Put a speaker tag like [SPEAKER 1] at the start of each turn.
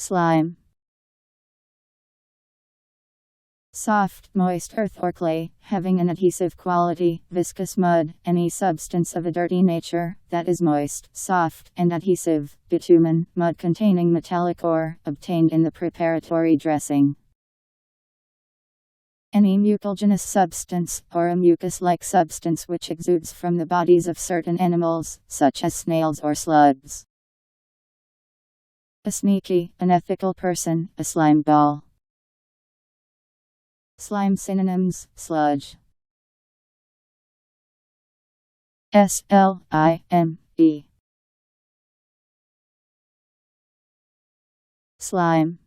[SPEAKER 1] Slime. Soft, moist earth or clay, having an adhesive quality. Viscous mud, any substance of a dirty nature, that is moist, soft, and adhesive. Bitumen, mud containing metallic ore, obtained in the preparatory dressing. Any mucilaginous substance, or a mucus-like substance which exudes from the bodies of certain animals, such as snails or slugs. A sneaky, unethical person, a slime ball. Slime synonyms: sludge, slime, slime.